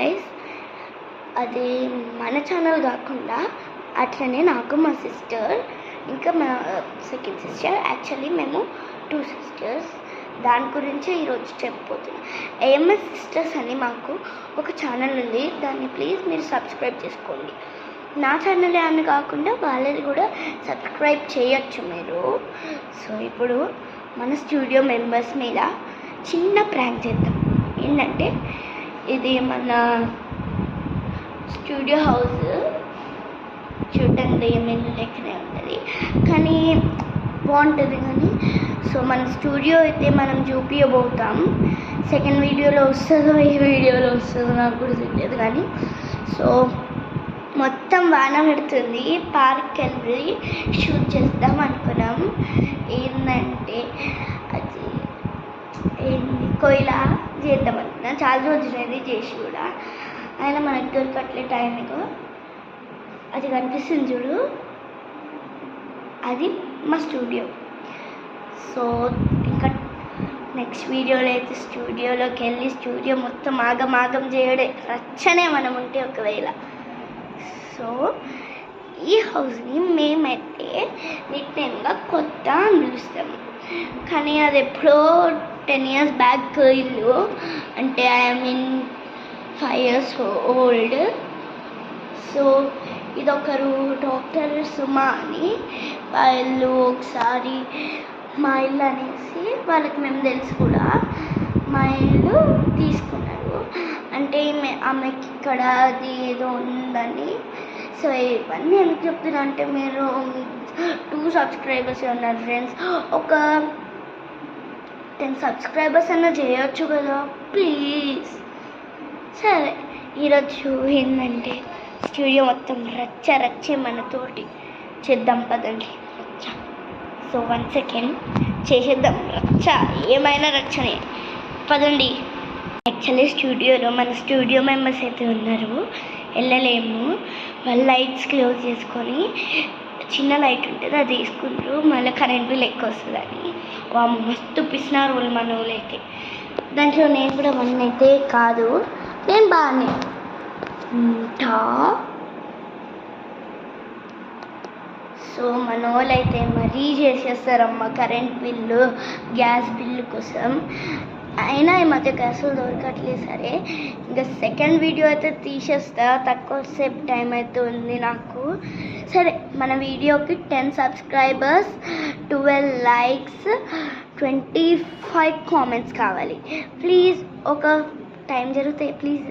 Guys, అది మన channel కాకుండా అట్లనే నాకు మా సిస్టర్ ఇంకా మా సెకండ్ సిస్టర్, యాక్చువల్లీ మేము 2 సిస్టర్స్, దాని గురించే ఈరోజు చెప్పబోతున్నాం. ఏఎంఎస్ సిస్టర్స్ అని మాకు ఒక ఛానల్ ఉంది, దాన్ని ప్లీజ్ మీరు సబ్స్క్రైబ్ చేసుకోండి. నా ఛానల్ అని కాకుండా వాళ్ళది కూడా సబ్స్క్రైబ్ చేయొచ్చు మీరు. సో ఇప్పుడు మన స్టూడియో మెంబర్స్ మీద చిన్న ప్రాంక్ చేద్దాం. ఏంటంటే ఇది మన స్టూడియో హౌస్ చూడడానికి ఏమైనా లెక్కనే ఉంటుంది, కానీ బాగుంటుంది. కానీ సో మన స్టూడియో అయితే మనం చూపించబోతాం. సెకండ్ వీడియోలో వస్తుందో ఏ వీడియోలో వస్తుందో నాకు కూడా తెలియదు. కానీ సో మొత్తం వాన పడుతుంది, పార్క్కి వెళ్ళి షూట్ చేద్దాం అనుకున్నాం. ఏంటంటే అది ఏంటి కొయిలా చేద్దాం అనుకున్నాం. చాలా రోజులైంది చేసి కూడా, అయినా మనకు దొరకట్లే టైంకు. అది కనిపిస్తుంది చూడు, అది మా స్టూడియో. సో ఇంకా నెక్స్ట్ వీడియోలో అయితే స్టూడియోలోకి వెళ్ళి స్టూడియో మొత్తం ఆగమాగం చేయడే రచ్చనే మనం ఉంటే ఒకవేళ. సో ఈ హౌస్ని మేమైతే నిట్నేమ్గా కొత్త అని పిలుస్తాము, కానీ అది ఎప్పుడో 10 years బ్యాక్ ఇల్లు, అంటే I mean 5 years old. So ఇదొకరు డాక్టర్ సుమా అని వాళ్ళు ఒకసారి మా ఇల్లు అనేసి వాళ్ళకి మేము తెలుసు కూడా మా ఇల్లు తీసుకున్నారు. అంటే ఆమెకి ఇక్కడ అది ఏదో ఉందని. సో ఇవన్నీ ఎందుకు చెప్తున్నా అంటే, మీరు 2 సబ్స్క్రైబర్స్ ఉన్నారు ఫ్రెండ్స్, ఒక 10 సబ్స్క్రైబర్స్ అన్నా చేయొచ్చు కదా ప్లీజ్. సరే ఈరోజు ఏంటంటే స్టూడియో మొత్తం రచ్చే మనతోటి చేద్దాం పదండి రచ్చ. సో 1 సెకండ్ చేసేద్దాం రచ్చ, ఏమైనా రచ్చనే పదండి. యాక్చువల్లీ స్టూడియోలో మన స్టూడియో మెంబర్స్ అయితే ఉన్నారు, వెళ్ళలేము. వాళ్ళు లైట్స్ క్లోజ్ చేసుకొని చిన్న లైట్ ఉంటుంది అది వేసుకుంటారు, మళ్ళీ కరెంట్ బిల్ ఎక్కువ వస్తుందని. మస్తు పిసినారు వాళ్ళు మన వాళ్ళు అయితే. దాంట్లో నేను కూడా వన్ అయితే కాదు, నేను బాగానే ఉంటా. సో మన వాళ్ళు అయితే మరీ చేసేస్తారమ్మ కరెంట్ బిల్లు గ్యాస్ బిల్లు కోసం. అయినా ఈ మధ్య గ్యాసులు దొరకట్లేదు. సరే ఇంకా సెకండ్ వీడియో అయితే తీసేస్తా, తక్కువ సేపు టైం అయితే ఉంది నాకు. సరే మన వీడియోకి 10 సబ్స్క్రైబర్స్, 12 likes, 25 కామెంట్స్ కావాలి ప్లీజ్. ఒక టైం జరిగితే ప్లీజ్